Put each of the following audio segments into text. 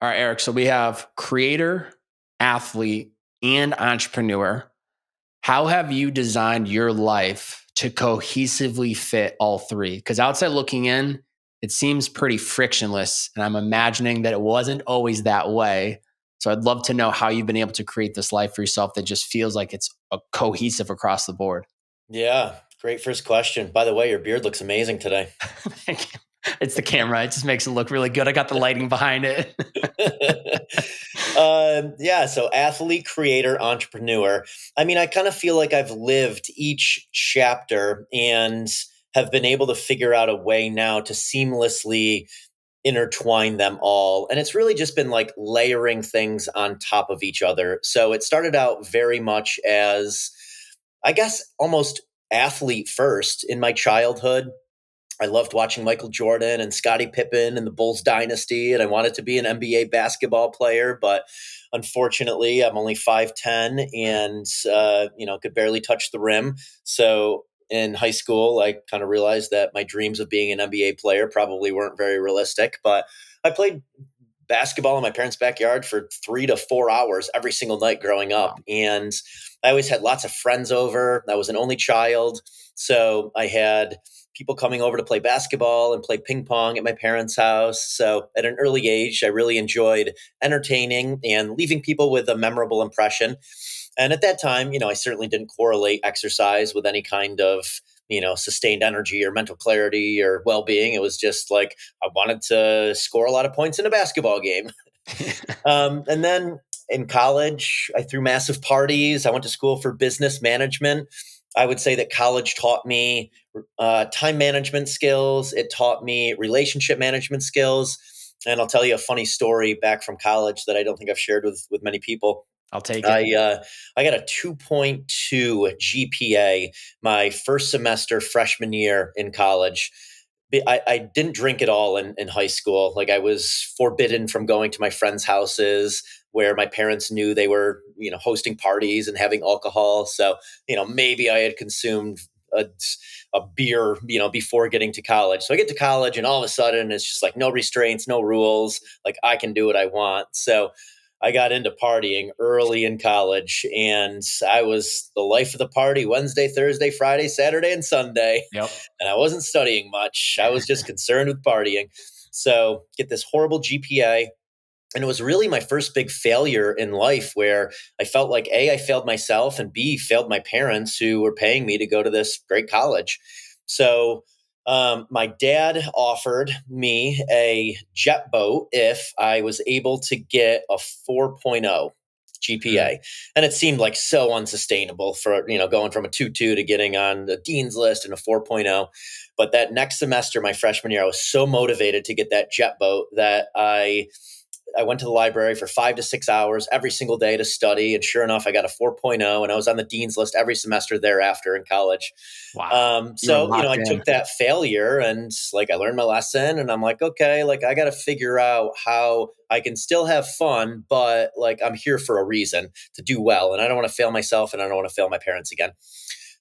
All right, Eric. So we have creator, athlete, and entrepreneur. How have you designed your life to cohesively fit all three? Because outside looking in, it seems pretty frictionless. And I'm imagining that it wasn't always that way. So I'd love to know how you've been able to create this life for yourself that just feels like it's a cohesive across the board. Yeah, great first question. By the way, your beard looks amazing today. Thank you. It's the camera. It just makes it look really good. I got the lighting behind it. Yeah, so athlete, creator, entrepreneur. I mean, I kind of feel like I've lived each chapter and have been able to figure out a way now to seamlessly intertwine them all. And it's really just been like layering things on top of each other. So it started out very much as, I guess, almost athlete first in my childhood. I loved watching Michael Jordan and Scottie Pippen and the Bulls dynasty, and I wanted to be an NBA basketball player, but unfortunately, I'm only 5'10" and could barely touch the rim. So in high school, I kind of realized that my dreams of being an NBA player probably weren't very realistic. But I played basketball in my parents' backyard for 3 to 4 hours every single night growing up, Wow. and I always had lots of friends over. I was an only child, so I had people coming over to play basketball and play ping pong at my parents' house. So at an early age, I really enjoyed entertaining and leaving people with a memorable impression. And at that time, I certainly didn't correlate exercise with any kind of, sustained energy or mental clarity or well being. It was just like I wanted to score a lot of points in a basketball game. And then in college, I threw massive parties. I went to school for business management. I would say that college taught me time management skills. It taught me relationship management skills. And I'll tell you a funny story back from college that I don't think I've shared with many people. I'll take it. I got a 2.2 GPA my first semester freshman year in college. I didn't drink at all in high school. Like I was forbidden from going to my friends' houses where my parents knew they were, hosting parties and having alcohol. So, maybe I had consumed a beer, before getting to college. So I get to college and all of a sudden it's just like no restraints, no rules. Like I can do what I want. So I got into partying early in college and I was the life of the party Wednesday, Thursday, Friday, Saturday, and Sunday. Yep. And I wasn't studying much. I was just concerned with partying. So get this horrible GPA. And it was really my first big failure in life where I felt like A, I failed myself, and B, failed my parents who were paying me to go to this great college. So my dad offered me a jet boat if I was able to get a 4.0 Mm. GPA. And it seemed like so unsustainable for, going from a 2.2 to getting on the dean's list and a 4.0. But that next semester, my freshman year, I was so motivated to get that jet boat that I went to the library for 5 to 6 hours every single day to study. And sure enough, I got a 4.0 and I was on the dean's list every semester thereafter in college. Wow. You were I locked took in. that failure and like I learned my lesson and I'm like, okay, like I got to figure out how I can still have fun, but like I'm here for a reason to do well. And I don't want to fail myself and I don't want to fail my parents again.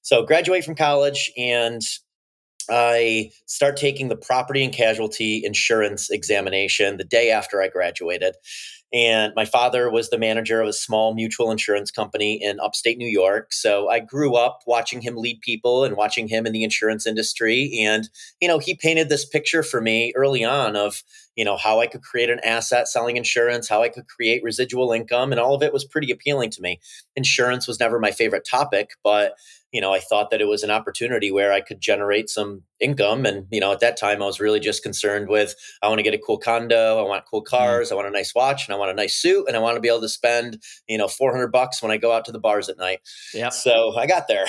So graduate from college and I start taking the property and casualty insurance examination the day after I graduated. And my father was the manager of a small mutual insurance company in upstate New York. So I grew up watching him lead people and watching him in the insurance industry. And, he painted this picture for me early on of, how I could create an asset selling insurance, how I could create residual income. And all of it was pretty appealing to me. Insurance was never my favorite topic, but I thought that it was an opportunity where I could generate some income. And, at that time, I was really just concerned with I want to get a cool condo, I want cool Mm. cars, I want a nice watch, and I want a nice suit, and I want to be able to spend, $400 when I go out to the bars at night. Yep. So I got there.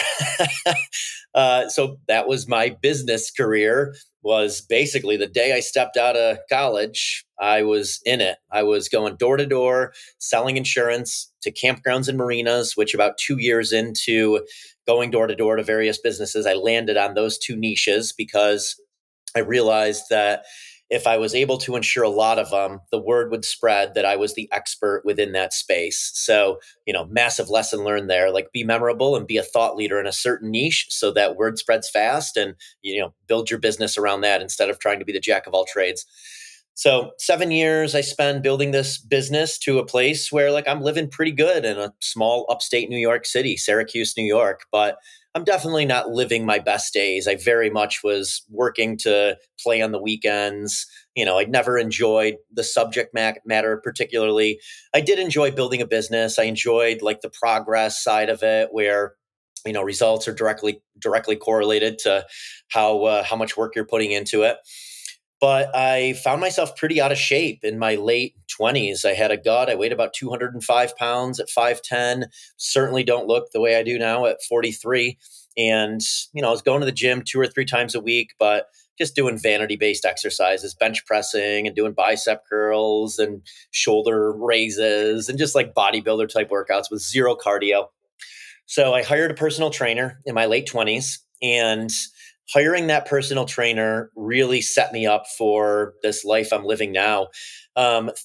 So that was my business career. Was basically the day I stepped out of college, I was in it. I was going door to door selling insurance to campgrounds and marinas, which about 2 years into going door to door to various businesses, I landed on those two niches because I realized that if I was able to insure a lot of them, the word would spread that I was the expert within that space. So, massive lesson learned there, like be memorable and be a thought leader in a certain niche so that word spreads fast and, build your business around that instead of trying to be the jack of all trades. So 7 years I spent building this business to a place where like I'm living pretty good in a small upstate New York City, Syracuse, New York, but I'm definitely not living my best days. I very much was working to play on the weekends. I never enjoyed the subject matter particularly. I did enjoy building a business. I enjoyed like the progress side of it where results are directly correlated to how much work you're putting into it. But I found myself pretty out of shape in my late 20s. I had a gut. I weighed about 205 pounds at 5'10. Certainly don't look the way I do now at 43. And, I was going to the gym 2 or 3 times a week, but just doing vanity based exercises, bench pressing and doing bicep curls and shoulder raises and just like bodybuilder type workouts with zero cardio. So I hired a personal trainer in my late 20s, and hiring that personal trainer really set me up for this life I'm living now.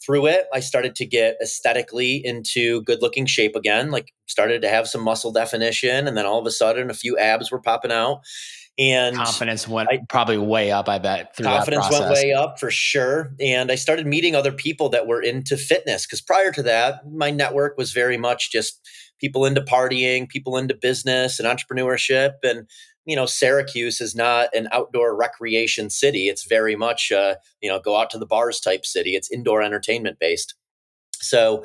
Through it, I started to get aesthetically into good looking shape again, like started to have some muscle definition. And then all of a sudden, a few abs were popping out. And Confidence went I, probably way up, I bet, through that confidence went process. way up for sure. And I started meeting other people that were into fitness because prior to that, my network was very much just people into partying, people into business and entrepreneurship. And, Syracuse is not an outdoor recreation city. It's very much, go out to the bars type city. It's indoor entertainment based. So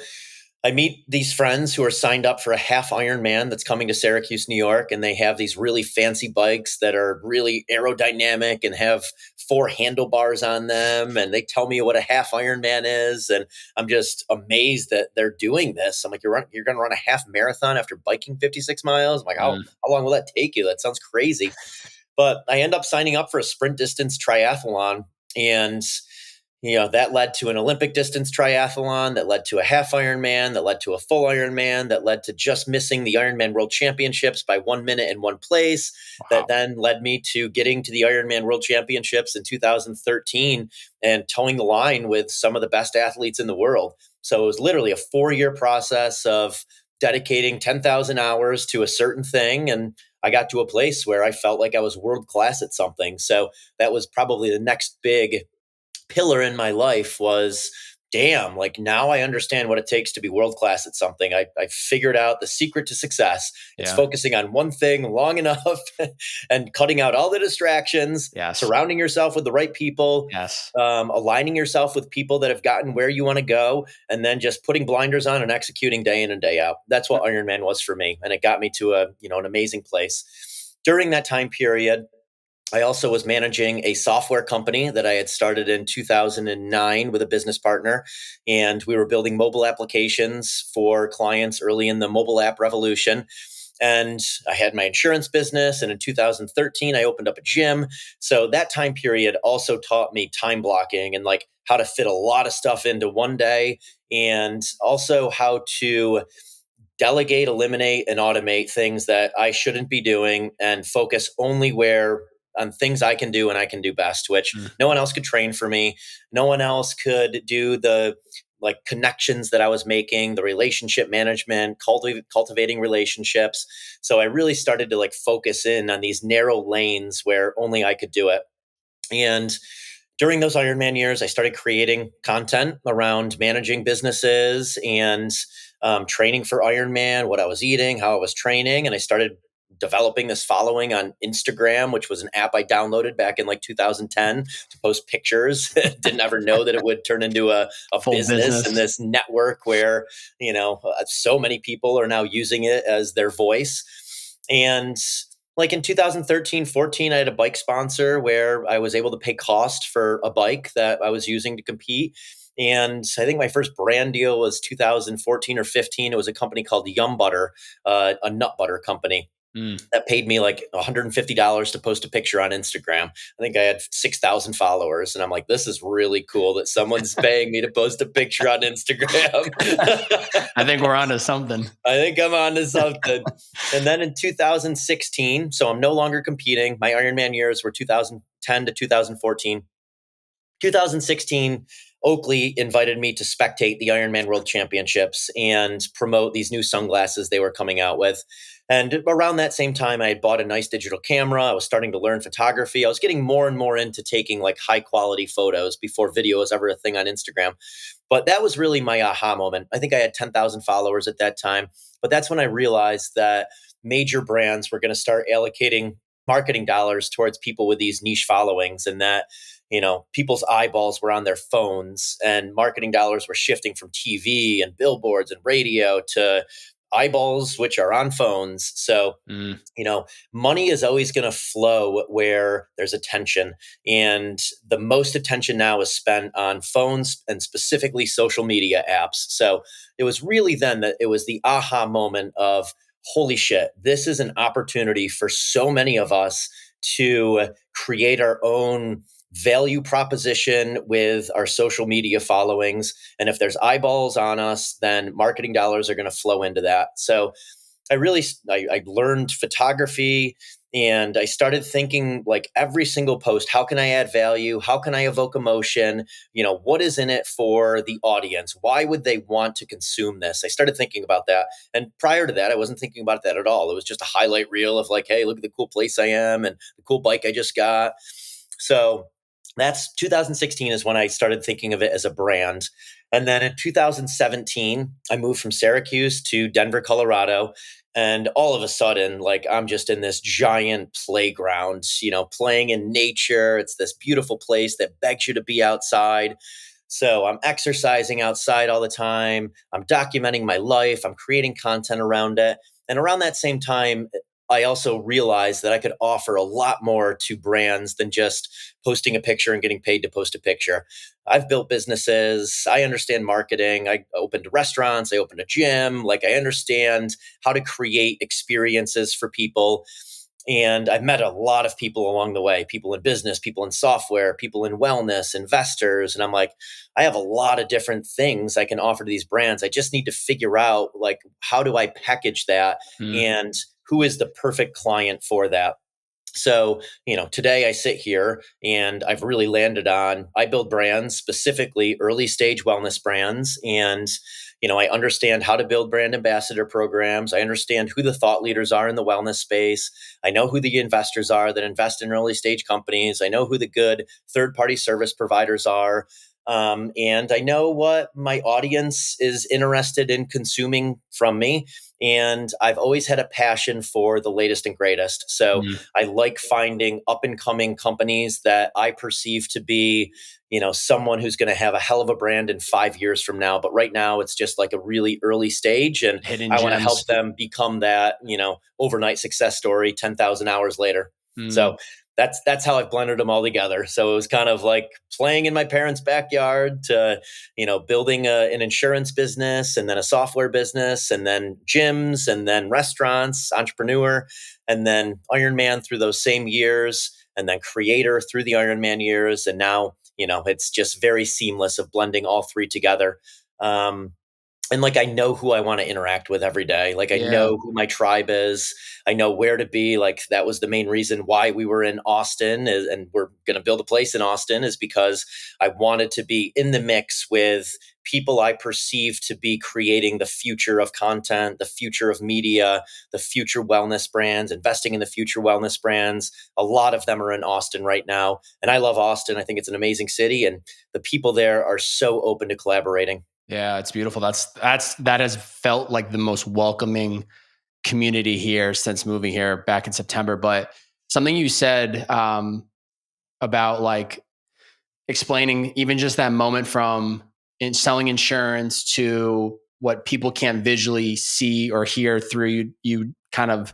I meet these friends who are signed up for a half Ironman that's coming to Syracuse, New York, and they have these really fancy bikes that are really aerodynamic and have 4 handlebars on them. And they tell me what a half Ironman is, and I'm just amazed that they're doing this. I'm like, you're going to run a half marathon after biking 56 miles? I'm like, how long will that take you? That sounds crazy. But I end up signing up for a sprint distance triathlon, and that led to an Olympic distance triathlon, that led to a half Ironman, that led to a full Ironman, that led to just missing the Ironman World Championships by 1 minute in one place. Wow. That then led me to getting to the Ironman World Championships in 2013 and towing the line with some of the best athletes in the world. So it was literally a 4-year process of dedicating 10,000 hours to a certain thing. And I got to a place where I felt like I was world class at something. So that was probably the next big pillar in my life was, damn, like now I understand what it takes to be world class at something. I figured out the secret to success. It's focusing on one thing long enough and cutting out all the distractions, surrounding yourself with the right people, aligning yourself with people that have gotten where you want to go, and then just putting blinders on and executing day in and day out. That's what Ironman was for me. And it got me to an amazing place. During that time period, I also was managing a software company that I had started in 2009 with a business partner. And we were building mobile applications for clients early in the mobile app revolution. And I had my insurance business. And in 2013, I opened up a gym. So that time period also taught me time blocking and like how to fit a lot of stuff into one day, and also how to delegate, eliminate, and automate things that I shouldn't be doing and focus only where on things I can do and I can do best, which no one else could train for me. No one else could do the like connections that I was making, the relationship management, cultivating relationships. So I really started to like focus in on these narrow lanes where only I could do it. And during those Ironman years, I started creating content around managing businesses and training for Ironman, what I was eating, how I was training. And I started developing this following on Instagram, which was an app I downloaded back in like 2010 to post pictures. Didn't ever know that it would turn into a business and this network where, so many people are now using it as their voice. And like in 2013, 14, I had a bike sponsor where I was able to pay cost for a bike that I was using to compete. And I think my first brand deal was 2014 or 15. It was a company called Yum Butter, a nut butter company. That paid me like $150 to post a picture on Instagram. I think I had 6,000 followers. And I'm like, this is really cool that someone's paying me to post a picture on Instagram. I think we're onto something. I think I'm onto something. And then in 2016, so I'm no longer competing. My Ironman years were 2010 to 2014. 2016, Oakley invited me to spectate the Ironman World Championships and promote these new sunglasses they were coming out with. And around that same time, I had bought a nice digital camera. I was starting to learn photography. I was getting more and more into taking like high quality photos before video was ever a thing on Instagram. But that was really my aha moment. I think I had 10,000 followers at that time. But that's when I realized that major brands were going to start allocating marketing dollars towards people with these niche followings, and that people's eyeballs were on their phones and marketing dollars were shifting from TV and billboards and radio to eyeballs, which are on phones. So, Mm. money is always going to flow where there's attention. And the most attention now is spent on phones and specifically social media apps. So it was really then that it was the aha moment of, holy shit, this is an opportunity for so many of us to create our own value proposition with our social media followings. And if there's eyeballs on us, then marketing dollars are going to flow into that. So I learned photography, and I started thinking like every single post, how can I add value? How can I evoke emotion? What is in it for the audience? Why would they want to consume this? I started thinking about that. And prior to that, I wasn't thinking about that at all. It was just a highlight reel of like, hey, look at the cool place I am and the cool bike I just got. So that's 2016 is when I started thinking of it as a brand. And then in 2017, I moved from Syracuse to Denver, Colorado. And all of a sudden, like I'm just in this giant playground, playing in nature. It's this beautiful place that begs you to be outside. So I'm exercising outside all the time. I'm documenting my life. I'm creating content around it. And around that same time, I also realized that I could offer a lot more to brands than just posting a picture and getting paid to post a picture. I've built businesses. I understand marketing. I opened restaurants. I opened a gym. Like I understand how to create experiences for people. And I've met a lot of people along the way, people in business, people in software, people in wellness, investors. And I'm like, I have a lot of different things I can offer to these brands. I just need to figure out like, how do I package that? Mm. And who is the perfect client for that? So, today I sit here and I've really landed on, I build brands, specifically early stage wellness brands. And, I understand how to build brand ambassador programs. I understand who the thought leaders are in the wellness space. I know who the investors are that invest in early stage companies. I know who the good third party service providers are. And I know what my audience is interested in consuming from me. And I've always had a passion for the latest and greatest. So Mm. I like finding up and coming companies that I perceive to be, someone who's going to have a hell of a brand in 5 years from now. But right now it's just like a really early stage. And Hidden I want to gems. help them become that, overnight success story 10,000 hours later. Mm. So that's how I've blended them all together. So it was kind of like playing in my parents' backyard to, building an insurance business and then a software business and then gyms and then restaurants, entrepreneur, and then Ironman through those same years, and then creator through the Ironman years. And now, it's just very seamless of blending all three together. And like I know who I want to interact with every day. Like I Yeah. know who my tribe is. I know where to be. Like that was the main reason why we were in Austin and we're going to build a place in Austin, is because I wanted to be in the mix with people I perceive to be creating the future of content, the future of media, the future wellness brands, investing in the future wellness brands. A lot of them are in Austin right now. And I love Austin. I think it's an amazing city, and the people there are so open to collaborating. Yeah, it's beautiful. That has felt like the most welcoming community here since moving here back in September. But something you said about like explaining even just that moment from selling insurance to what people can't visually see or hear through you kind of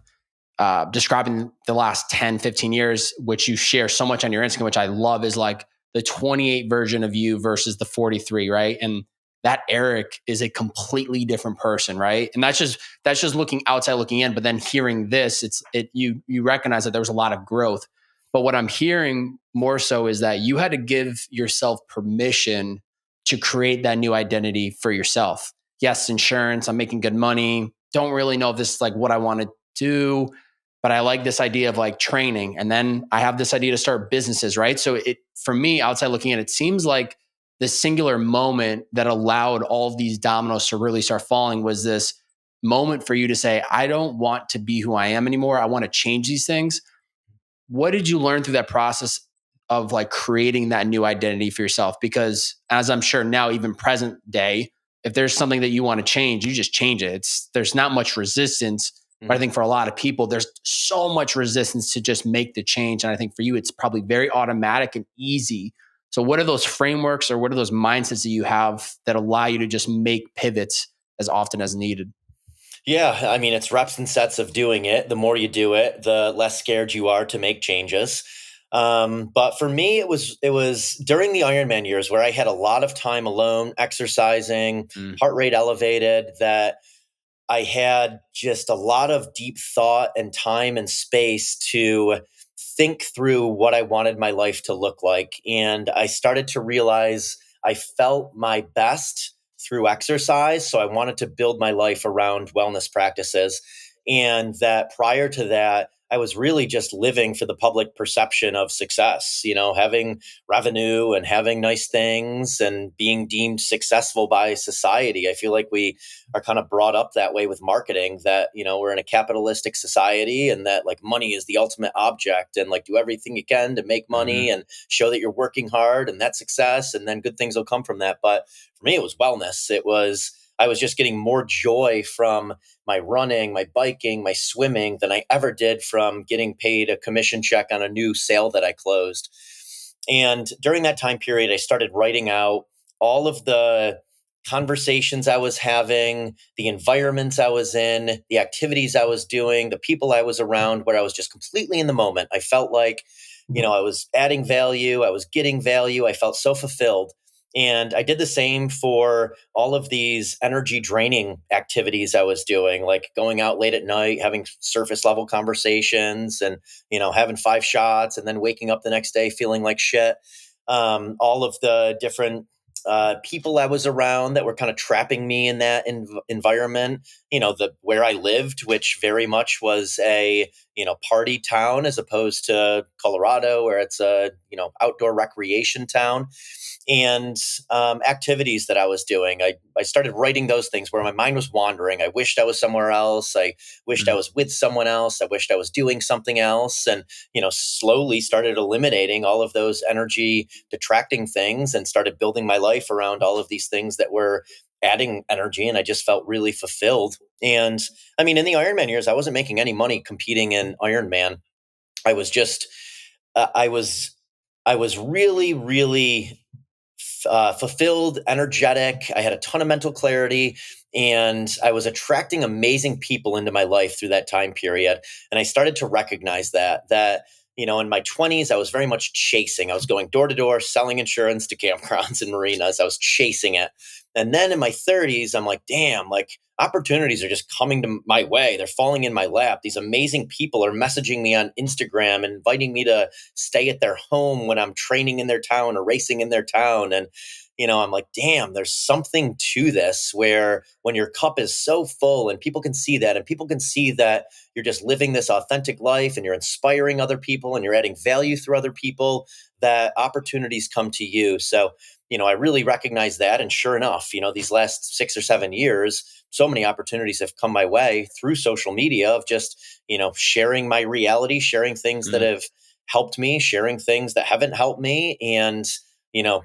describing the last 10, 15 years, which you share so much on your Instagram, which I love, is like the 28 version of you versus the 43, right? And that Eric is a completely different person, right? And that's just looking outside, looking in. But then hearing this, you recognize that there was a lot of growth. But what I'm hearing more so is that you had to give yourself permission to create that new identity for yourself. Yes, insurance, I'm making good money. Don't really know if this is like what I want to do, but I like this idea of like training. And then I have this idea to start businesses, right? So for me, outside looking in, it seems like the singular moment that allowed all of these dominoes to really start falling was this moment for you to say, I don't want to be who I am anymore. I want to change these things. What did you learn through that process of like creating that new identity for yourself? Because as I'm sure now, even present day, if there's something that you want to change, you just change it. There's not much resistance. But I think for a lot of people, there's so much resistance to just make the change. And I think for you, it's probably very automatic and easy. So what are those frameworks or what are those mindsets that you have that allow you to just make pivots as often as needed? Yeah, I mean, it's reps and sets of doing it. The more you do it, the less scared you are to make changes. But for me, it was during the Ironman years where I had a lot of time alone, exercising, Mm, heart rate elevated, that I had just a lot of deep thought and time and space to think through what I wanted my life to look like. And I started to realize I felt my best through exercise. So I wanted to build my life around wellness practices. And that prior to that, I was really just living for the public perception of success, having revenue and having nice things and being deemed successful by society. I feel like we are kind of brought up that way with marketing, that we're in a capitalistic society and that like money is the ultimate object, and like do everything you can to make mhm, money and show that you're working hard, and that's success, and then good things will come from that. But for me, it was wellness. I was just getting more joy from my running, my biking, my swimming than I ever did from getting paid a commission check on a new sale that I closed. And during that time period, I started writing out all of the conversations I was having, the environments I was in, the activities I was doing, the people I was around, where I was just completely in the moment. I felt like, I was adding value, I was getting value, I felt so fulfilled. And I did the same for all of these energy draining activities I was doing, like going out late at night, having surface level conversations, and having 5 shots and then waking up the next day feeling like shit. All of the different people I was around that were kind of trapping me in that environment. The where I lived, which very much was a party town as opposed to Colorado, where it's a outdoor recreation town. And activities that I was doing. I started writing those things where my mind was wandering. I wished I was somewhere else. I wished I mm, was with someone else. I wished I was doing something else. And, slowly started eliminating all of those energy detracting things and started building my life around all of these things that were adding energy. And I just felt really fulfilled. And I mean, in the Ironman years, I wasn't making any money competing in Ironman. I was just, I was, I was really, really fulfilled, energetic. I had a ton of mental clarity, and I was attracting amazing people into my life through that time period. And I started to recognize that in my 20s, I was very much chasing. I was going door to door, selling insurance to campgrounds and marinas. I was chasing it. And then in my 30s, I'm like, damn, like opportunities are just coming to my way. They're falling in my lap. These amazing people are messaging me on Instagram and inviting me to stay at their home when I'm training in their town or racing in their town. And, I'm like, damn, there's something to this, where when your cup is so full and people can see that, and people can see that you're just living this authentic life and you're inspiring other people and you're adding value through other people, that opportunities come to you. So, I really recognize that. And sure enough, these last 6 or 7 years, so many opportunities have come my way through social media of just, sharing my reality, sharing things that mm. have helped me, sharing things that haven't helped me. And, you know,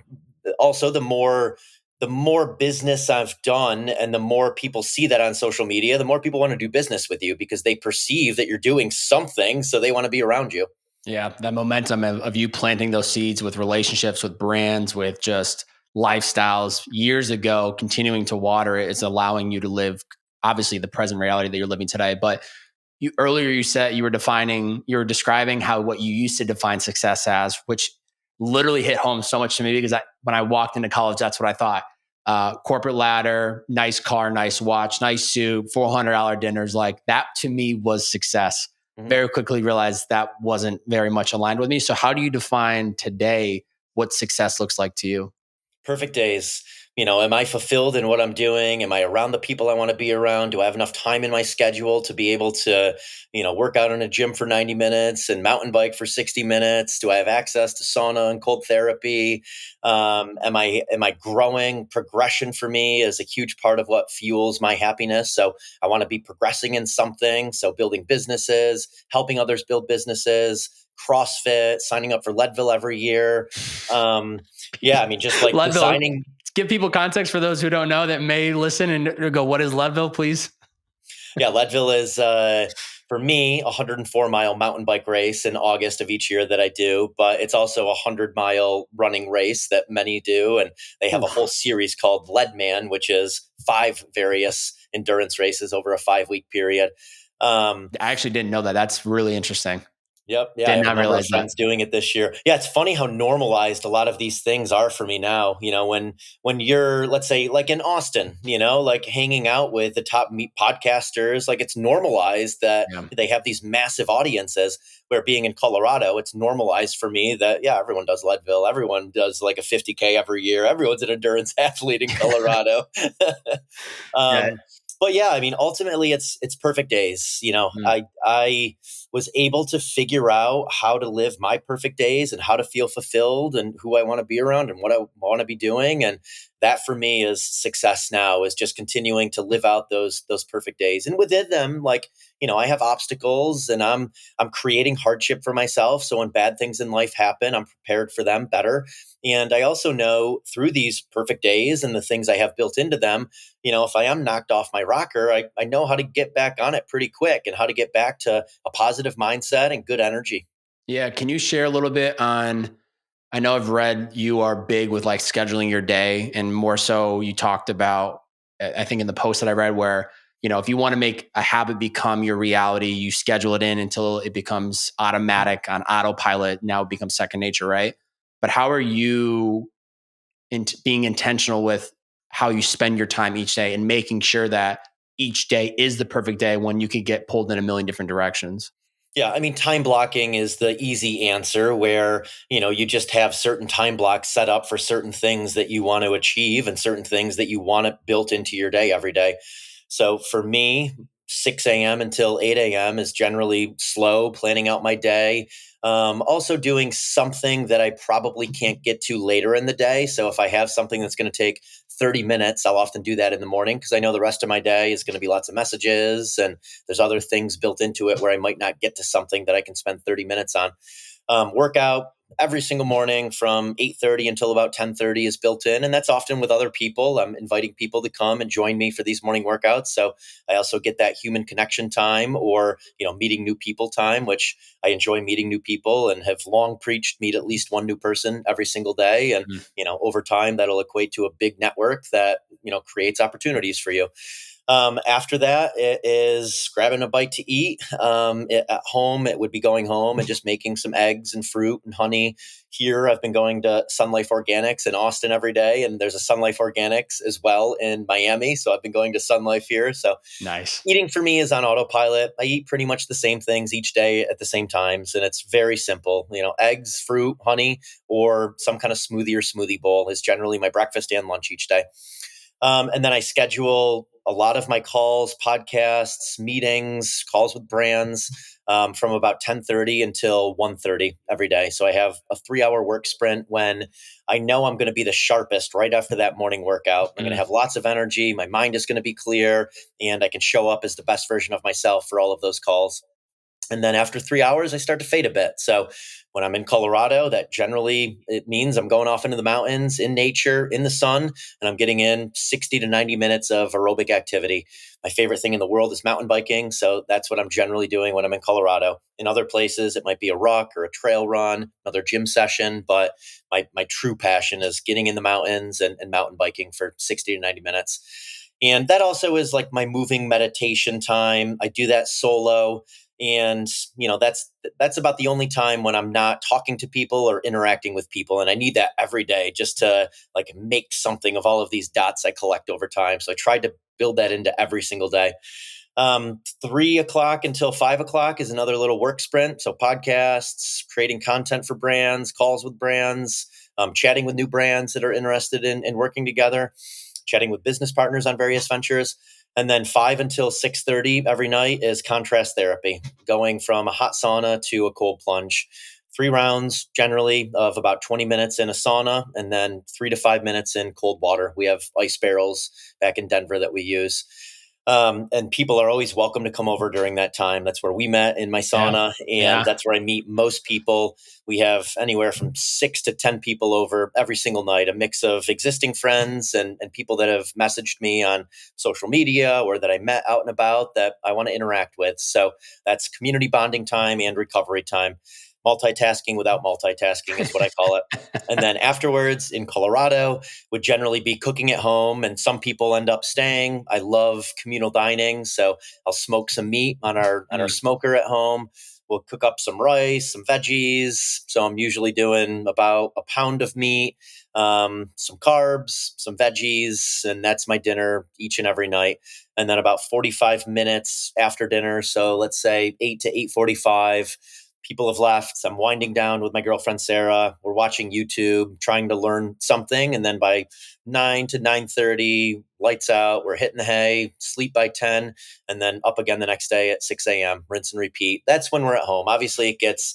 also the more business I've done and the more people see that on social media, the more people want to do business with you because they perceive that you're doing something. So they want to be around you. Yeah, that momentum of you planting those seeds with relationships, with brands, with just lifestyles years ago, continuing to water it is allowing you to live obviously the present reality that you're living today. But you said you were describing how what you used to define success as, which literally hit home so much to me because when I walked into college, that's what I thought. Corporate ladder, nice car, nice watch, nice suit, $400 dinners. Like that to me was success. Mhm. Very quickly realized that wasn't very much aligned with me. So how do you define today what success looks like to you? Perfect days. am I fulfilled in what I'm doing? Am I around the people I want to be around? Do I have enough time in my schedule to be able to, work out in a gym for 90 minutes and mountain bike for 60 minutes? Do I have access to sauna and cold therapy? Am I growing? Progression for me is a huge part of what fuels my happiness. So I want to be progressing in something. So building businesses, helping others build businesses, CrossFit, signing up for Leadville every year. Yeah, I mean, just like Leadville, designing. give people context for those who don't know that may listen and go, what is Leadville, please? Yeah, Leadville is for me a 104-mile mountain bike race in August of each year that I do, but it's also a 100-mile running race that many do, and they have a whole Oof. series called Leadman, which is 5 various endurance races over a 5-week period. I actually didn't know that. That's really interesting. Yep. Yeah, I Did have a not number of realize that. friends doing it this year. Yeah, it's funny how normalized a lot of these things are for me now. When you're, let's say, like in Austin, like hanging out with the top meat podcasters, like it's normalized that Yeah. they have these massive audiences. Where being in Colorado, it's normalized for me that everyone does Leadville, everyone does like a 50K every year, everyone's an endurance athlete in Colorado. Yeah. um, but yeah, I mean, ultimately, it's perfect days. Mm. I was able to figure out how to live my perfect days and how to feel fulfilled and who I want to be around and what I want to be doing. And that for me is success now, is just continuing to live out those perfect days. And within them, like, I have obstacles and I'm creating hardship for myself. So when bad things in life happen, I'm prepared for them better. And I also know through these perfect days and the things I have built into them, if I am knocked off my rocker, I know how to get back on it pretty quick and how to get back to a positive mindset and good energy. Yeah. Can you share a little bit on? I know I've read you are big with like scheduling your day, and more so you talked about, I think in the post that I read, where, if you want to make a habit become your reality, you schedule it in until it becomes automatic on autopilot. Now it becomes second nature, right? But how are you being intentional with how you spend your time each day and making sure that each day is the perfect day when you could get pulled in a million different directions? Yeah, I mean, time blocking is the easy answer where, you just have certain time blocks set up for certain things that you want to achieve and certain things that you want it built into your day every day. So for me, 6 a.m. until 8 a.m. is generally slow, planning out my day. Also doing something that I probably can't get to later in the day. So if I have something that's going to take 30 minutes, I'll often do that in the morning because I know the rest of my day is going to be lots of messages and there's other things built into it where I might not get to something that I can spend 30 minutes on. Workout every single morning from 8:30 until about 10:30 is built in, and that's often with other people. I'm inviting people to come and join me for these morning workouts, so I also get that human connection time, or meeting new people time, which I enjoy meeting new people and have long preached meet at least one new person every single day, and Mhm. over time that'll equate to a big network that creates opportunities for you. After that, it is grabbing a bite to eat. At home, it would be going home and just making some eggs and fruit and honey. Here, I've been going to Sun Life Organics in Austin every day, and there's a Sun Life Organics as well in Miami. So I've been going to Sun Life here. So Nice. eating for me is on autopilot. I eat pretty much the same things each day at the same times, and it's very simple. Eggs, fruit, honey, or some kind of smoothie or smoothie bowl is generally my breakfast and lunch each day. And then I schedule a lot of my calls, podcasts, meetings, calls with brands from about 10:30 until 1:30 every day. So I have a 3-hour work sprint when I know I'm going to be the sharpest right after that morning workout. I'm going to Mm. have lots of energy. My mind is going to be clear, and I can show up as the best version of myself for all of those calls. And then after 3 hours, I start to fade a bit. So when I'm in Colorado, that generally it means I'm going off into the mountains, in nature, in the sun, and I'm getting in 60 to 90 minutes of aerobic activity. My favorite thing in the world is mountain biking. So that's what I'm generally doing when I'm in Colorado. In other places, it might be a ruck or a trail run, another gym session. But my true passion is getting in the mountains and mountain biking for 60 to 90 minutes. And that also is like my moving meditation time. I do that solo, and that's about the only time when I'm not talking to people or interacting with people, and I need that every day just to like make something of all of these dots I collect over time. So I tried to build that into every single day. 3 o'clock until 5 o'clock is another little work sprint. So podcasts, creating content for brands, calls with brands, chatting with new brands that are interested in working together, chatting with business partners on various ventures. And then 5 until 6:30 every night is contrast therapy, going from a hot sauna to a cold plunge. 3 rounds generally of about 20 minutes in a sauna, and then 3 to 5 minutes in cold water. We have ice barrels back in Denver that we use. And people are always welcome to come over during that time. That's where we met, in my Yeah. sauna, and Yeah. that's where I meet most people. We have anywhere from 6 to 10 people over every single night, a mix of existing friends and people that have messaged me on social media or that I met out and about that I want to interact with. So that's community bonding time and recovery time. Multitasking without multitasking is what I call it. And then afterwards in Colorado would generally be cooking at home, and some people end up staying. I love communal dining, so I'll smoke some meat on our Mm. smoker at home. We'll cook up some rice, some veggies. So I'm usually doing about a pound of meat, some carbs, some veggies, and that's my dinner each and every night. And then about 45 minutes after dinner, so let's say 8 to 8:45, people have left. So I'm winding down with my girlfriend Sarah. We're watching YouTube, trying to learn something, and then by 9 to 9:30, lights out. We're hitting the hay, sleep by 10, and then up again the next day at 6 a.m. Rinse and repeat. That's when we're at home. Obviously, it gets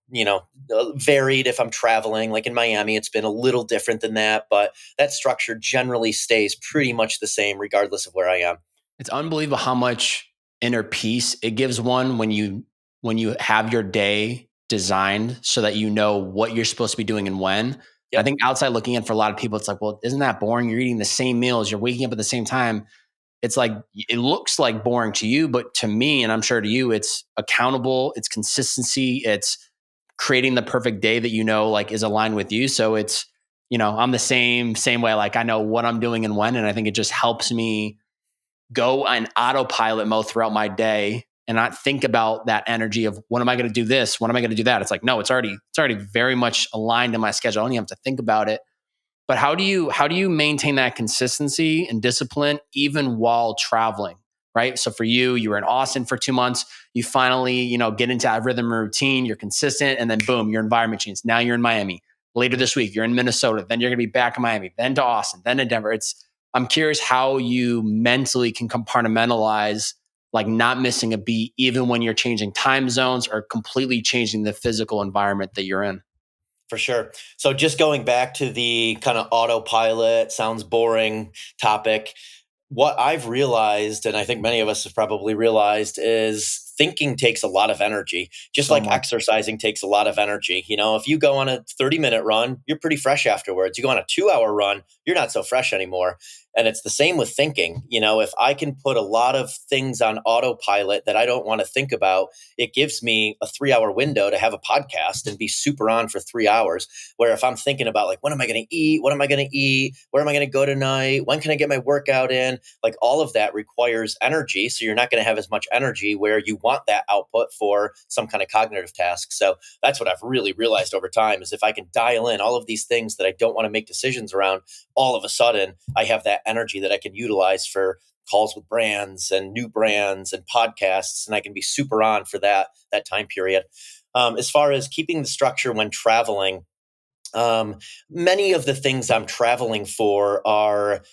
varied if I'm traveling. Like in Miami, it's been a little different than that, but that structure generally stays pretty much the same regardless of where I am. It's unbelievable how much inner peace it gives one when you have your day designed so that you know what you're supposed to be doing and when. I Yep, think outside looking in, for a lot of people, it's like, well, isn't that boring? You're eating the same meals, you're waking up at the same time. It's like, it looks like boring to you, but to me, and I'm sure to you, it's accountable, it's consistency, it's creating the perfect day that like is aligned with you. So it's, I'm the same way. Like I know what I'm doing and when, and I think it just helps me go on autopilot mode throughout my day and not think about that energy of when am I going to do this? When am I going to do that? It's like, no, it's already very much aligned in my schedule. I don't even have to think about it. But how do you maintain that consistency and discipline even while traveling? Right. So for you, you were in Austin for 2 months. You finally, get into that rhythm and routine. You're consistent, and then boom, your environment changes. Now you're in Miami. Later this week, you're in Minnesota. Then you're going to be back in Miami. Then to Austin. Then to Denver. I'm curious how you mentally can compartmentalize, like not missing a beat, even when you're changing time zones or completely changing the physical environment that you're in. for sure. So just going back to the kind of autopilot, sounds boring topic, what I've realized, and I think many of us have probably realized, is thinking takes a lot of energy, just So like much. exercising takes a lot of energy. If you go on a 30-minute run, you're pretty fresh afterwards. You go on a 2-hour run, you're not so fresh anymore. And it's the same with thinking. If I can put a lot of things on autopilot that I don't want to think about, it gives me a 3-hour window to have a podcast and be super on for 3 hours. Where if I'm thinking about, like, when am I going to eat? What am I going to eat? Where am I going to go tonight? When can I get my workout in? Like, all of that requires energy. So you're not going to have as much energy where you want that output for some kind of cognitive task. So that's what I've really realized over time, is if I can dial in all of these things that I don't want to make decisions around, all of a sudden I have that energy that I can utilize for calls with brands and new brands and podcasts, and I can be super on for that time period. As far as keeping the structure when traveling, um, many of the things I'm traveling for are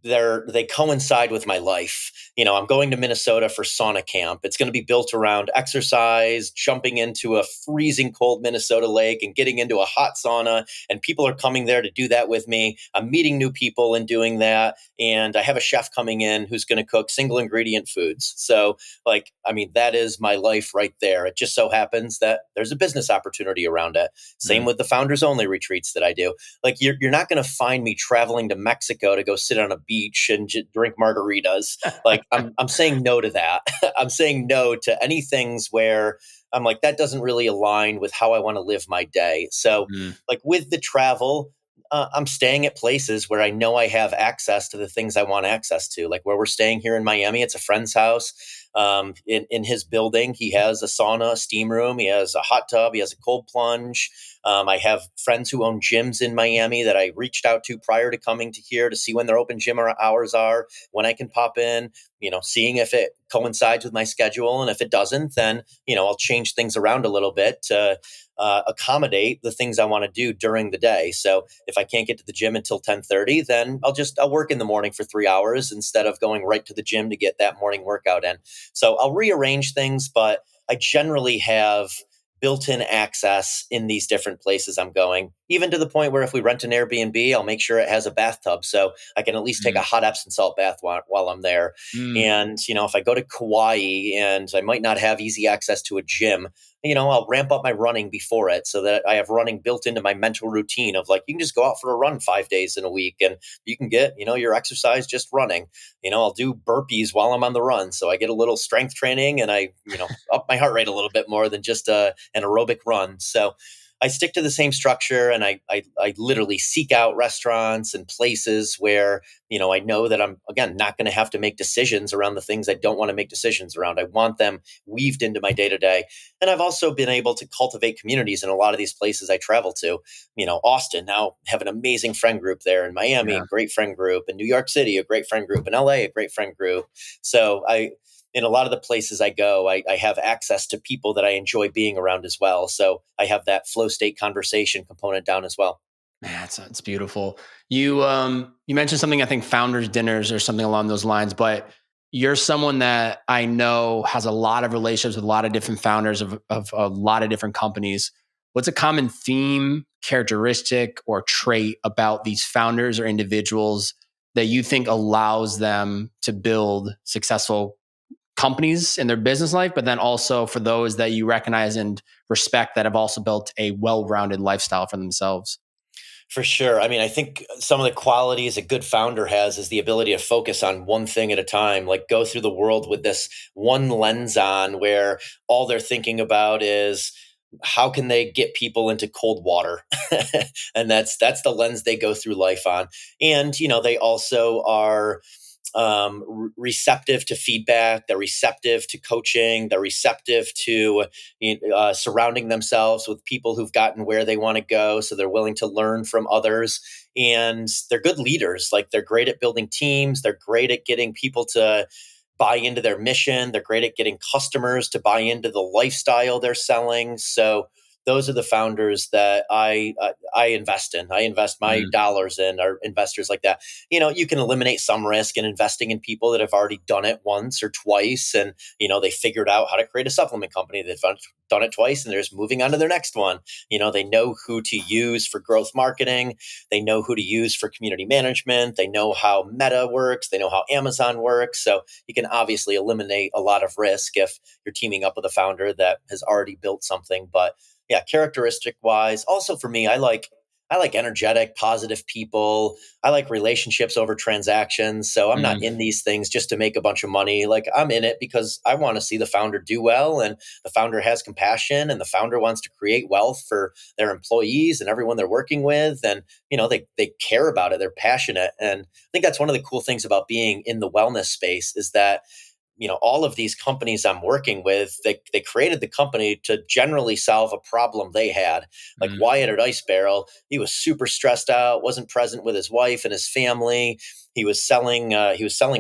they coincide with my life. I'm going to Minnesota for sauna camp. It's going to be built around exercise, jumping into a freezing cold Minnesota lake and getting into a hot sauna, and people are coming there to do that with me. I'm meeting new people and doing that, and I have a chef coming in who's going to cook single ingredient foods. So, like, I mean, that is my life right there. It just so happens that there's a business opportunity around it. Same Mm. with the founders only retreats that I do. Like, you're not going to find me traveling to Mexico to go sit on a beach and drink margaritas. Like, I'm saying no to that. I'm saying no to any things where I'm like, that doesn't really align with how I want to live my day. So, Mm. like, with the travel, I'm staying at places where I know I have access to the things I want access to. Like where we're staying here in Miami, it's a friend's house. In his building, he has a sauna, a steam room, he has a hot tub, he has a cold plunge. I have friends who own gyms in Miami that I reached out to prior to coming to here to see when their open gym hours are, when I can pop in, seeing if it coincides with my schedule. And if it doesn't, then, I'll change things around a little bit to accommodate the things I want to do during the day. So if I can't get to the gym until 10:30, then I'll work in the morning for 3 hours instead of going right to the gym to get that morning workout in. So I'll rearrange things, but I generally have built-in access in these different places I'm going, even to the point where if we rent an Airbnb, I'll make sure it has a bathtub so I can at least take a hot Epsom salt bath while I'm there. Mm. And, if I go to Kauai and I might not have easy access to a gym, I'll ramp up my running before it so that I have running built into my mental routine of like, you can just go out for a run 5 days in a week and you can get, your exercise just running. I'll do burpees while I'm on the run. So I get a little strength training and I, up my heart rate a little bit more than just an aerobic run. So I stick to the same structure and I literally seek out restaurants and places where, I know that I'm, again, not going to have to make decisions around the things I don't want to make decisions around. I want them weaved into my day to day. And I've also been able to cultivate communities in a lot of these places I travel to. Austin, now have an amazing friend group there. In Miami, Yeah. a great friend group. In New York City, a great friend group. In LA, a great friend group. So in a lot of the places I go, I have access to people that I enjoy being around as well. So I have that flow state conversation component down as well. Man, it's beautiful. You mentioned something, I think founders dinners or something along those lines, but you're someone that I know has a lot of relationships with a lot of different founders of a lot of different companies. What's a common theme, characteristic, or trait about these founders or individuals that you think allows them to build successful companies in their business life, but then also for those that you recognize and respect that have also built a well-rounded lifestyle for themselves? For sure. I mean, I think some of the qualities a good founder has is the ability to focus on one thing at a time, like go through the world with this one lens on where all they're thinking about is how can they get people into cold water? And that's the lens they go through life on. And, they also are receptive to feedback. They're receptive to coaching. They're receptive to surrounding themselves with people who've gotten where they want to go. So they're willing to learn from others. And they're good leaders. Like they're great at building teams. They're great at getting people to buy into their mission. They're great at getting customers to buy into the lifestyle they're selling. So those are the founders that I invest in. I invest my dollars in, are investors like that. You can eliminate some risk in investing in people that have already done it once or twice, and they figured out how to create a supplement company. They've done it twice, and they're just moving on to their next one. They know who to use for growth marketing. They know who to use for community management. They know how Meta works. They know how Amazon works. So you can obviously eliminate a lot of risk if you're teaming up with a founder that has already built something. But yeah, characteristic wise, also for me, I like energetic, positive people. I like relationships over transactions. So I'm not in these things just to make a bunch of money. Like I'm in it because I want to see the founder do well, and the founder has compassion, and the founder wants to create wealth for their employees and everyone they're working with. And, they care about it. They're passionate. And I think that's one of the cool things about being in the wellness space is that all of these companies I'm working with, they created the company to generally solve a problem they had. Like Wyatt at Ice Barrel, he was super stressed out, wasn't present with his wife and his family. He was selling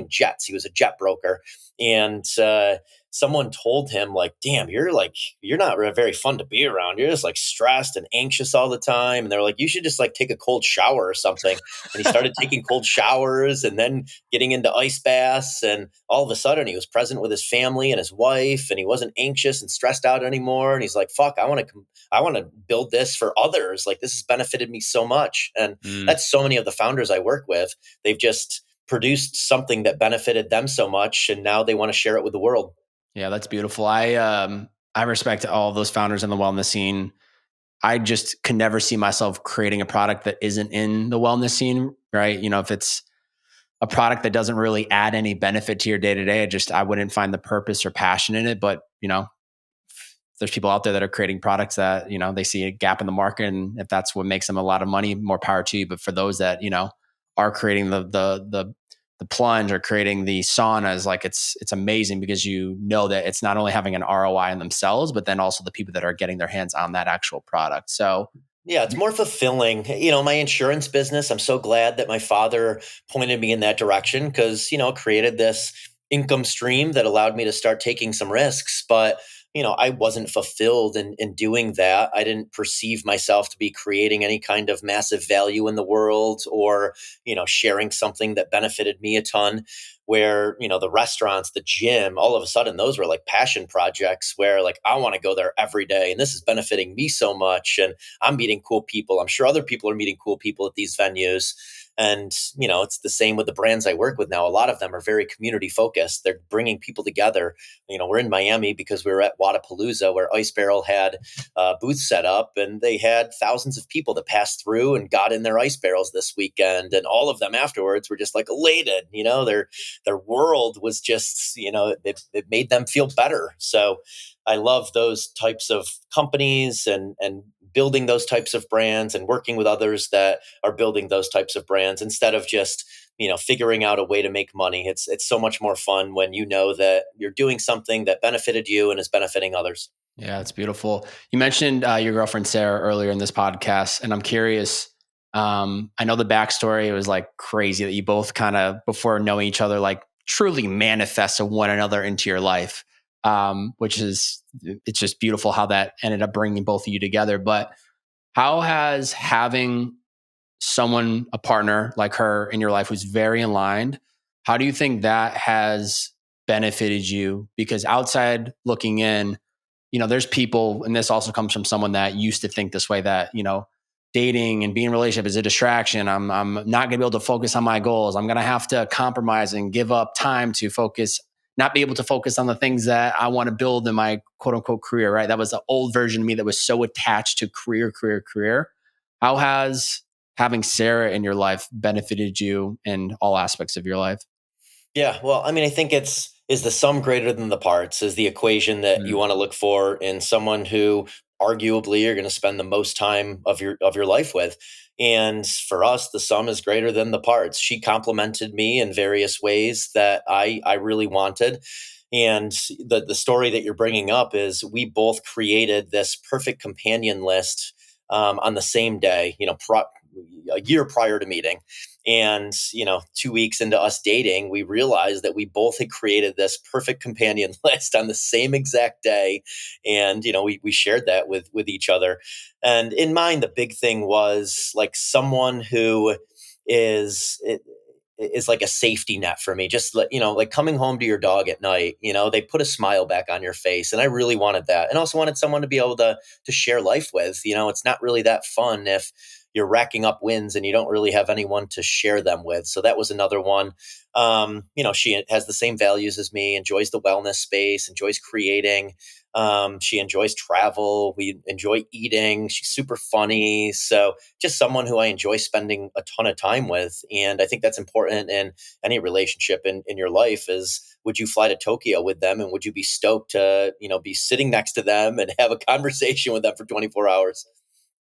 jets. He was a jet broker, and someone told him like, "Damn, you're not very fun to be around. You're just like stressed and anxious all the time." And they're like, "You should just like take a cold shower or something." And he started taking cold showers and then getting into ice baths, and all of a sudden he was present with his family and his wife, and he wasn't anxious and stressed out anymore. And he's like, "Fuck, I want to build this for others. Like this has benefited me so much." And that's so many of the founders I work with. They've just produced something that benefited them so much, and now they want to share it with the world. Yeah, that's beautiful. I respect all of those founders in the wellness scene. I just can never see myself creating a product that isn't in the wellness scene, right? If it's a product that doesn't really add any benefit to your day to day, I wouldn't find the purpose or passion in it. But there's people out there that are creating products that they see a gap in the market, and if that's what makes them a lot of money, more power to you. But for those that are creating the the plunge or creating the saunas, like it's amazing because you know that it's not only having an ROI in themselves, but then also the people that are getting their hands on that actual product. So Yeah, it's more fulfilling. My insurance business, I'm so glad that my father pointed me in that direction because, it created this income stream that allowed me to start taking some risks. But, I wasn't fulfilled in doing that. I didn't perceive myself to be creating any kind of massive value in the world or, sharing something that benefited me a ton. Where, the restaurants, the gym, all of a sudden, those were like passion projects where like I want to go there every day and this is benefiting me so much. And I'm meeting cool people. I'm sure other people are meeting cool people at these venues. And, it's the same with the brands I work with now. A lot of them are very community focused. They're bringing people together. We're in Miami because we were at Wadapalooza where Ice Barrel had booths set up and they had thousands of people that passed through and got in their ice barrels this weekend. And all of them afterwards were just like elated, their world was just, it made them feel better. So I love those types of companies and building those types of brands and working with others that are building those types of brands instead of just figuring out a way to make money. It's so much more fun when you know that you're doing something that benefited you and is benefiting others. yeah, it's beautiful. You mentioned your girlfriend Sarah earlier in this podcast, and I'm curious. I know the backstory. It was like crazy that you both kind of, before knowing each other, like truly manifested one another into your life, which is, it's just beautiful how that ended up bringing both of you together. But how has having someone, a partner like her in your life who's very aligned, how do you think that has benefited you? Because outside looking in, there's people, and this also comes from someone that used to think this way, that, dating and being in a relationship is a distraction. I'm not going to be able to focus on my goals. I'm going to have to compromise and give up time to focus, not be able to focus on the things that I want to build in my quote unquote career, right? That was the old version of me that was so attached to career. How has having Sarah in your life benefited you in all aspects of your life? Yeah, well, I mean, I think is the sum greater than the parts is the equation that you Mm. want to look for in someone who arguably you're going to spend the most time of your life with. And for us, the sum is greater than the parts. She complimented me in various ways that I really wanted. And the story that you're bringing up is we both created this perfect companion list on the same day, a year prior to meeting. And, 2 weeks into us dating, we realized that we both had created this perfect companion list on the same exact day. And, we shared that with each other. And in mine, the big thing was like someone who is, is like a safety net for me. Just like coming home to your dog at night, they put a smile back on your face. And I really wanted that. And also wanted someone to be able to share life with. It's not really that fun if you're racking up wins and you don't really have anyone to share them with. So that was another one. She has the same values as me, enjoys the wellness space, enjoys creating. She enjoys travel. We enjoy eating. She's super funny. So just someone who I enjoy spending a ton of time with. And I think that's important in any relationship in your life is, would you fly to Tokyo with them? And would you be stoked to, be sitting next to them and have a conversation with them for 24 hours?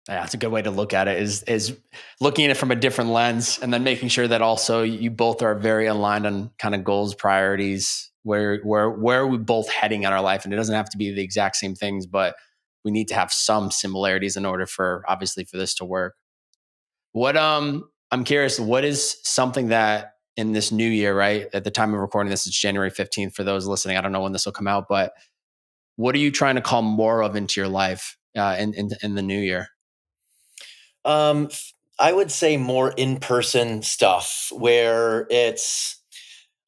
Yeah, that's a good way to look at it, is looking at it from a different lens, and then making sure that also you both are very aligned on kind of goals, priorities, where are we both heading in our life. And it doesn't have to be the exact same things, but we need to have some similarities in order for, obviously, for this to work. What I'm curious, what is something that in this new year, right? At the time of recording this, it's January 15th for those listening. I don't know when this will come out, but what are you trying to call more of into your life in the new year? Um, I would say more in-person stuff where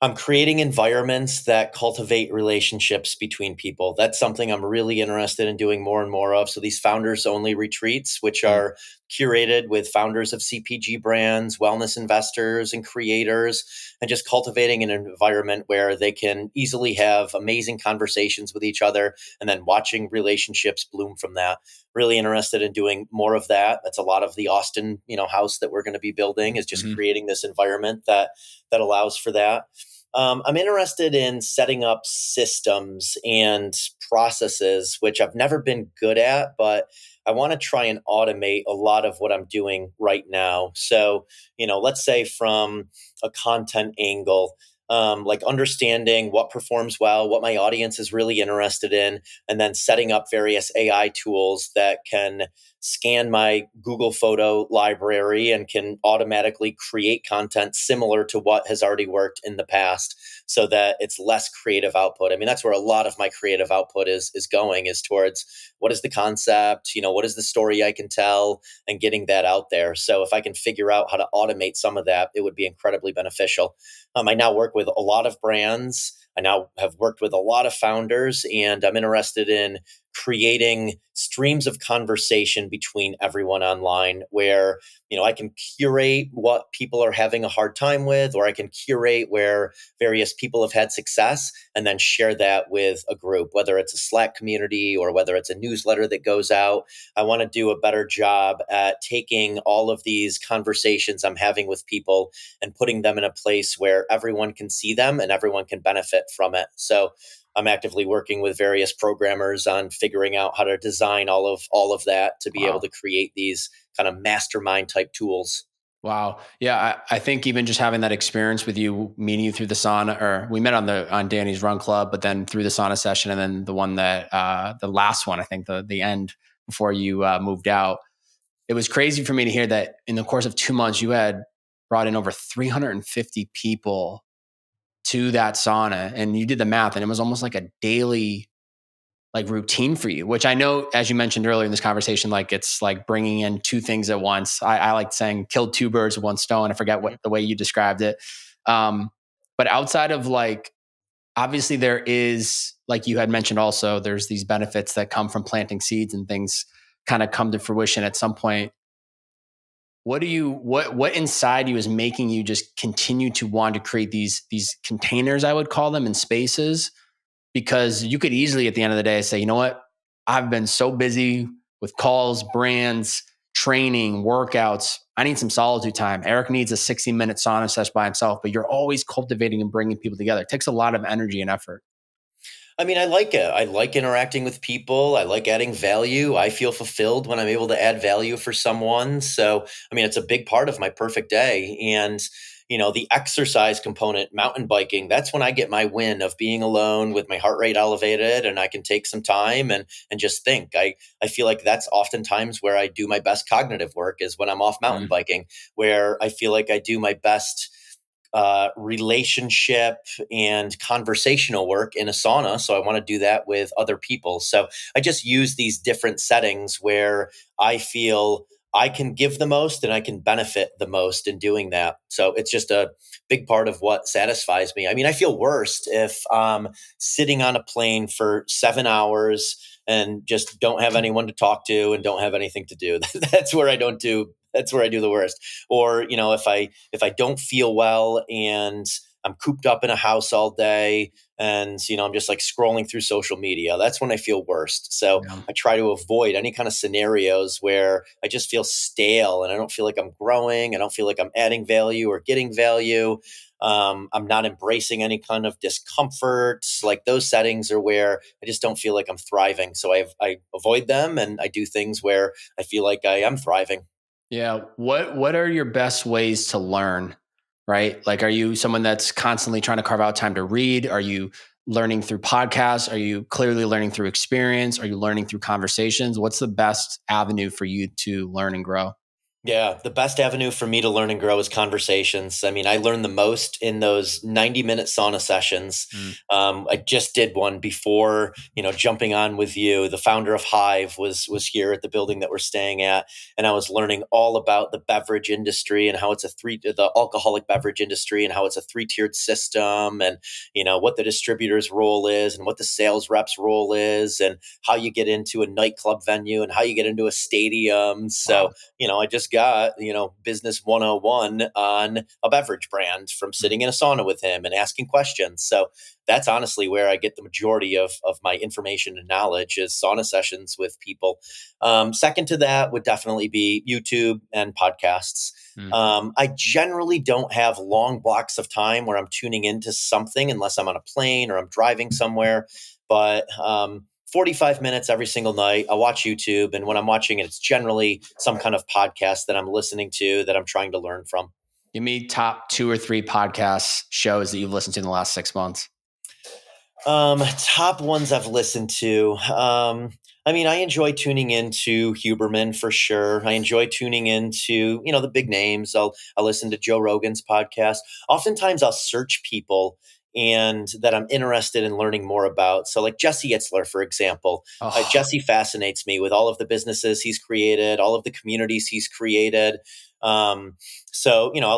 I'm creating environments that cultivate relationships between people. That's something I'm really interested in doing more and more of. So these founders only retreats, which Mm. are curated with founders of CPG brands, wellness investors, and creators, and just cultivating an environment where they can easily have amazing conversations with each other and then watching relationships bloom from that. Really interested in doing more of that. That's a lot of the Austin, house that we're going to be building, is just Mhm. creating this environment that allows for that. I'm interested in setting up systems and processes, which I've never been good at, but I want to try and automate a lot of what I'm doing right now. So, let's say from a content angle, like understanding what performs well, what my audience is really interested in, and then setting up various AI tools that can scan my Google photo library and can automatically create content similar to what has already worked in the past so that it's less creative output. I mean, that's where a lot of my creative output is going, is towards what is the concept, what is the story I can tell, and getting that out there. So if I can figure out how to automate some of that, it would be incredibly beneficial. I now work with a lot of brands. I now have worked with a lot of founders, and I'm interested in creating streams of conversation between everyone online where, I can curate what people are having a hard time with, or I can curate where various people have had success and then share that with a group, whether it's a Slack community or whether it's a newsletter that goes out. I want to do a better job at taking all of these conversations I'm having with people and putting them in a place where everyone can see them and everyone can benefit from it. So I'm actively working with various programmers on figuring out how to design all of that to be able Wow. to create these kind of mastermind type tools. Wow. Yeah. I think even just having that experience with you, meeting you through the sauna, or we met on Danny's run club, but then through the sauna session, and then the one that, the last one, I think the end before you moved out, it was crazy for me to hear that in the course of 2 months, you had brought in over 350 people to that sauna, and you did the math, and it was almost like a daily like routine for you, which I know, as you mentioned earlier in this conversation, like it's like bringing in two things at once. I like saying killed two birds with one stone. I forget what the way you described it. Um, but outside of like, obviously there is, like you had mentioned also, there's these benefits that come from planting seeds and things kind of come to fruition at some point. What inside you is making you just continue to want to create these containers, I would call them, in spaces, because you could easily at the end of the day say, you know what, I've been so busy with calls, brands, training, workouts. I need some solitude time. Eric needs a 60-minute sauna session by himself, but you're always cultivating and bringing people together. It takes a lot of energy and effort. I mean, I like it. I like interacting with people. I like adding value. I feel fulfilled when I'm able to add value for someone. So, I mean, it's a big part of my perfect day. And, the exercise component, mountain biking, that's when I get my win of being alone with my heart rate elevated and I can take some time and just think. I feel like that's oftentimes where I do my best cognitive work, is when I'm off mountain Mm. biking, where I feel like I do my best relationship and conversational work in a sauna. So I want to do that with other people. So I just use these different settings where I feel I can give the most and I can benefit the most in doing that. So it's just a big part of what satisfies me. I mean, I feel worst if I'm sitting on a plane for 7 hours and just don't have anyone to talk to and don't have anything to do. That's where I don't do. That's where I do the worst. Or if I don't feel well and I'm cooped up in a house all day and I'm just like scrolling through social media, that's when I feel worst. So Yeah. I try to avoid any kind of scenarios where I just feel stale and I don't feel like I'm growing. I don't feel like I'm adding value or getting value. I'm not embracing any kind of discomfort. Like those settings are where I just don't feel like I'm thriving. So I avoid them and I do things where I feel like I am thriving. Yeah. What are your best ways to learn? Right? Like, are you someone that's constantly trying to carve out time to read? Are you learning through podcasts? Are you clearly learning through experience? Are you learning through conversations? What's the best avenue for you to learn and grow? Yeah, the best avenue for me to learn and grow is conversations. I mean, I learn the most in those 90-minute sauna sessions. Mm. I just did one before, jumping on with you. The founder of Hive was here at the building that we're staying at, and I was learning all about the beverage industry and how it's the alcoholic beverage industry and how it's a three-tiered system, and what the distributor's role is and what the sales rep's role is, and how you get into a nightclub venue and how you get into a stadium. Wow. So I just got, business 101 on a beverage brand from sitting in a sauna with him and asking questions. So that's honestly where I get the majority of my information and knowledge is sauna sessions with people. Second to that would definitely be YouTube and podcasts. Mm. I generally don't have long blocks of time where I'm tuning into something unless I'm on a plane or I'm driving somewhere. But 45 minutes every single night, I watch YouTube. And when I'm watching it, it's generally some kind of podcast that I'm listening to that I'm trying to learn from. Give me top 2 or 3 podcasts, shows that you've listened to in the last 6 months. Top ones I've listened to. I enjoy tuning into Huberman for sure. I enjoy tuning into, the big names. I'll listen to Joe Rogan's podcast. Oftentimes I'll search people and that I'm interested in learning more about. So like Jesse Itzler, for example. Oh, Jesse fascinates me with all of the businesses he's created, all of the communities he's created. I'll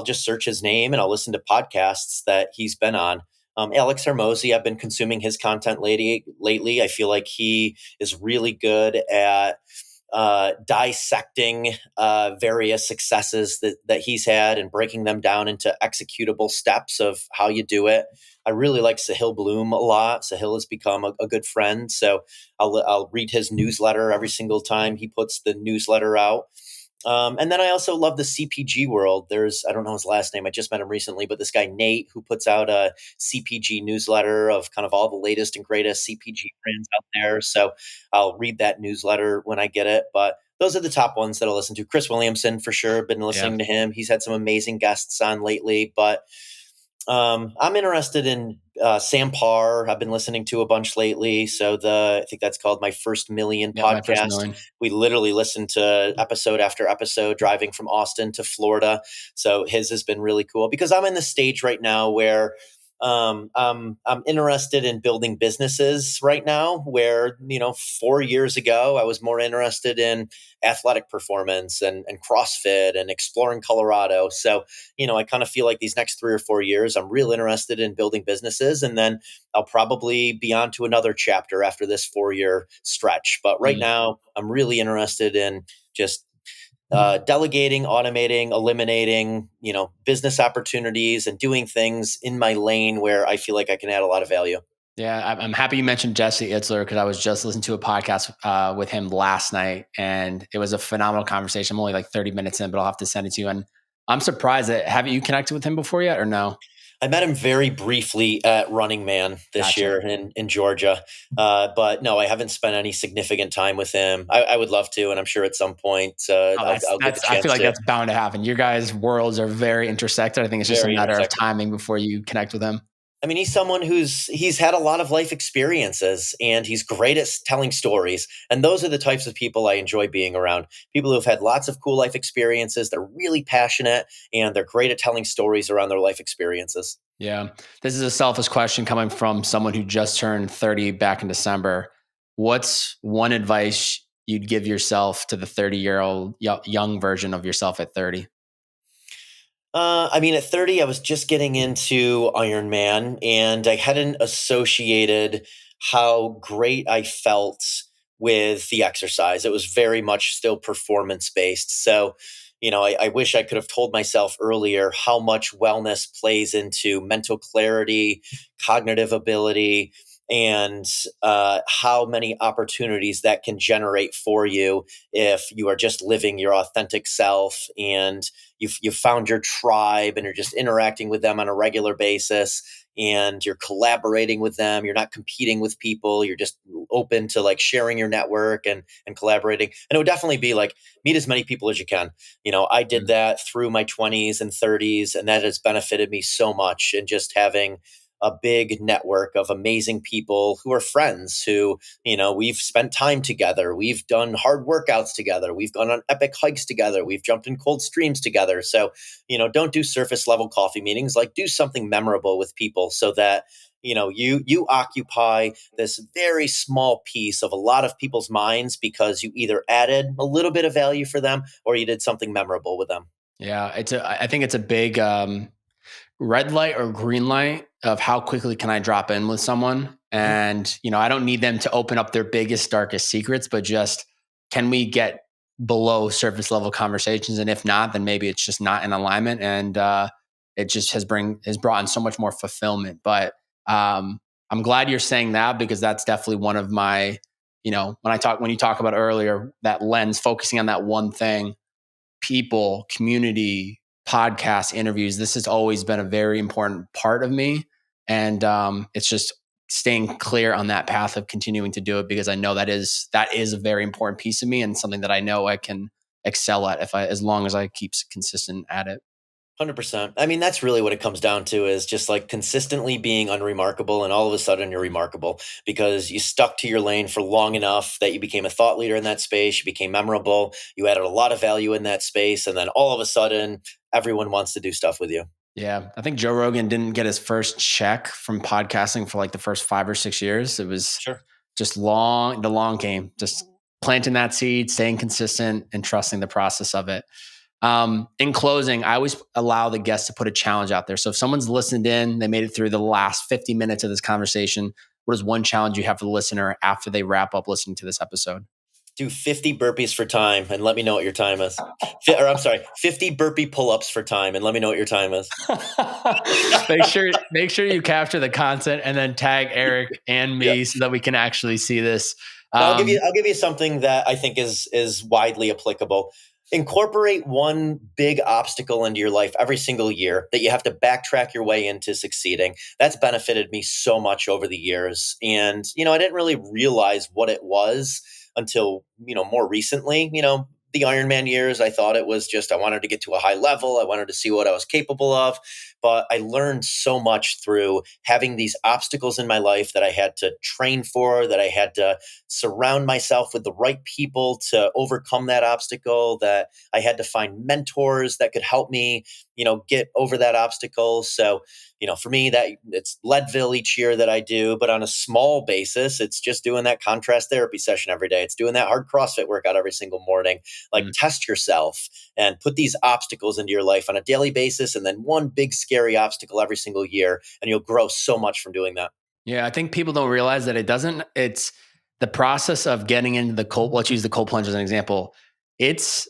just search his name and I'll listen to podcasts that he's been on. Alex Hermosi, I've been consuming his content lately. I feel like he is really good at dissecting various successes that he's had and breaking them down into executable steps of how you do it. I really like Sahil Bloom a lot. Sahil has become a good friend. So I'll read his newsletter every single time he puts the newsletter out. And then I also love the CPG world. I don't know his last name. I just met him recently, but this guy, Nate, who puts out a CPG newsletter of kind of all the latest and greatest CPG brands out there. So I'll read that newsletter when I get it. But those are the top ones that I'll listen to. Chris Williamson, for sure. Been listening to him. He's had some amazing guests on lately, but I'm interested in Sam Parr. I've been listening to a bunch lately. So I think that's called My First Million My First podcast. Million. We literally listen to episode after episode driving from Austin to Florida. So his has been really cool because I'm in the stage right now where I'm interested in building businesses right now where, 4 years ago, I was more interested in athletic performance and CrossFit and exploring Colorado. So, I kind of feel like these next 3 or 4 years, I'm real interested in building businesses. And then I'll probably be on to another chapter after this 4-year stretch. But right now, I'm really interested in just delegating, automating, eliminating, business opportunities and doing things in my lane where I feel like I can add a lot of value. Yeah, I'm happy you mentioned Jesse Itzler because I was just listening to a podcast with him last night, and it was a phenomenal conversation. I'm only like 30 minutes in, but I'll have to send it to you. And I'm surprised that haven't you connected with him before yet, or no? I met him very briefly at Running Man this year in Georgia. But no, I haven't spent any significant time with him. I would love to, and I'm sure at some point I'll get the chance I feel like to. that's bound to happen. Your guys' worlds are very intersected. I think it's just a Very matter of intersected. timing before you connect with him. He's someone he's had a lot of life experiences and he's great at telling stories. And those are the types of people I enjoy being around. People who've had lots of cool life experiences. They're really passionate and they're great at telling stories around their life experiences. Yeah. This is a selfish question coming from someone who just turned 30 back in December. What's one advice you'd give yourself to the 30-year-old young version of yourself at 30? At 30, I was just getting into Ironman and I hadn't associated how great I felt with the exercise. It was very much still performance based. So, I wish I could have told myself earlier how much wellness plays into mental clarity, cognitive ability, and how many opportunities that can generate for you if you are just living your authentic self and you've found your tribe and you're just interacting with them on a regular basis and you're collaborating with them. You're not competing with people. You're just open to like sharing your network and collaborating. And it would definitely be like meet as many people as you can. I did that through my 20s and 30s, and that has benefited me so much in just having a big network of amazing people who are friends who, we've spent time together. We've done hard workouts together. We've gone on epic hikes together. We've jumped in cold streams together. So, don't do surface level coffee meetings, like do something memorable with people so that, you occupy this very small piece of a lot of people's minds because you either added a little bit of value for them or you did something memorable with them. Yeah, I think it's a big red light or green light of how quickly can I drop in with someone. And, I don't need them to open up their biggest, darkest secrets, but just can we get below surface level conversations. And if not, then maybe it's just not in alignment, and it just has brought in so much more fulfillment. But I'm glad you're saying that, because that's definitely one of my, when you talk about earlier, that lens, focusing on that one thing, people, community, podcasts, interviews, this has always been a very important part of me. And it's just staying clear on that path of continuing to do it, because I know that is a very important piece of me, and something that I know I can excel at as long as I keep consistent at it. 100%. I mean, that's really what it comes down to, is just like consistently being unremarkable, and all of a sudden you're remarkable because you stuck to your lane for long enough that you became a thought leader in that space, you became memorable, you added a lot of value in that space, and then all of a sudden everyone wants to do stuff with you. Yeah. I think Joe Rogan didn't get his first check from podcasting for like the first 5 or 6 years. It was Sure. just the long game, just planting that seed, staying consistent, and trusting the process of it. In closing, I always allow the guests to put a challenge out there. So if someone's listened in, they made it through the last 50 minutes of this conversation, what is one challenge you have for the listener after they wrap up listening to this episode? Do 50 burpees for time and let me know what your time is. Or I'm sorry, 50 burpee pull-ups for time and let me know what your time is. make sure you capture the content and then tag Eric and me so that we can actually see this. I'll give you something that I think is widely applicable. Incorporate one big obstacle into your life every single year that you have to backtrack your way into succeeding. That's benefited me so much over the years. And, I didn't really realize what it was until, more recently, the Ironman years. I thought it was just, I wanted to get to a high level. I wanted to see what I was capable of. But I learned so much through having these obstacles in my life that I had to train for, that I had to surround myself with the right people to overcome that obstacle, that I had to find mentors that could help me, get over that obstacle. So, for me, that it's Leadville each year that I do, but on a small basis, it's just doing that contrast therapy session every day. It's doing that hard CrossFit workout every single morning. Like test yourself and put these obstacles into your life on a daily basis, and then one big scary obstacle every single year, and you'll grow so much from doing that. Yeah, I think people don't realize that it's the process of getting into the cold. Let's use the cold plunge as an example. It's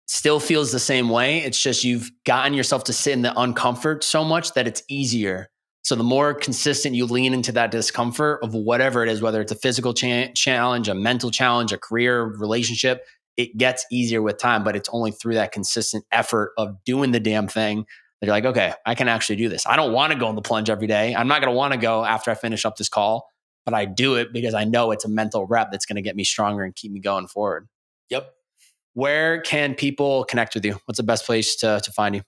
still feels the same way. It's just you've gotten yourself to sit in the uncomfort so much that it's easier. So the more consistent you lean into that discomfort of whatever it is, whether it's a physical challenge, a mental challenge, a career, relationship, it gets easier with time. But it's only through that consistent effort of doing the damn thing that you're like, okay, I can actually do this. I don't want to go in the plunge every day. I'm not going to want to go after I finish up this call, but I do it because I know it's a mental rep that's going to get me stronger and keep me going forward. Yep. Where can people connect with you? What's the best place to find you?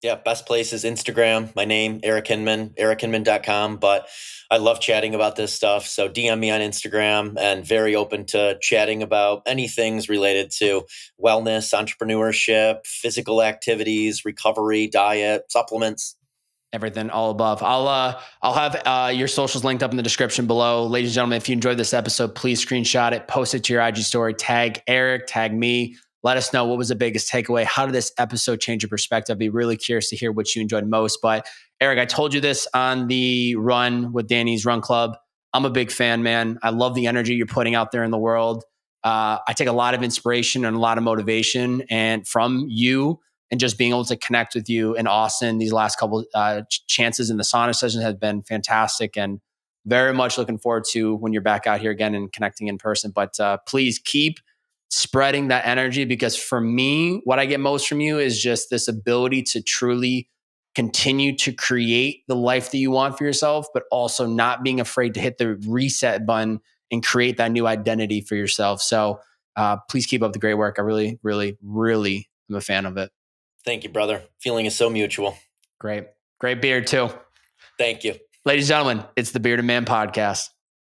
Yeah, best place is Instagram. My name, Eric Hinman, erichinman.com. But I love chatting about this stuff. So DM me on Instagram, and very open to chatting about anything related to wellness, entrepreneurship, physical activities, recovery, diet, supplements. Everything, all above. I'll have your socials linked up in the description below. Ladies and gentlemen, if you enjoyed this episode, please screenshot it, post it to your IG story, tag Eric, tag me. Let us know what was the biggest takeaway. How did this episode change your perspective? I'd be really curious to hear what you enjoyed most. But Eric, I told you this on the run with Danny's Run Club. I'm a big fan, man. I love the energy you're putting out there in the world. I take a lot of inspiration and a lot of motivation and from you, and just being able to connect with you in Austin. These last couple chances in the sauna session has been fantastic, and very much looking forward to when you're back out here again and connecting in person. But please keep spreading that energy, because for me, what I get most from you is just this ability to truly continue to create the life that you want for yourself, but also not being afraid to hit the reset button and create that new identity for yourself. So please keep up the great work. I really, really, really am a fan of it. Thank you, brother. Feeling is so mutual. Great. Great beard too. Thank you. Ladies and gentlemen, it's the Bearded Man Podcast.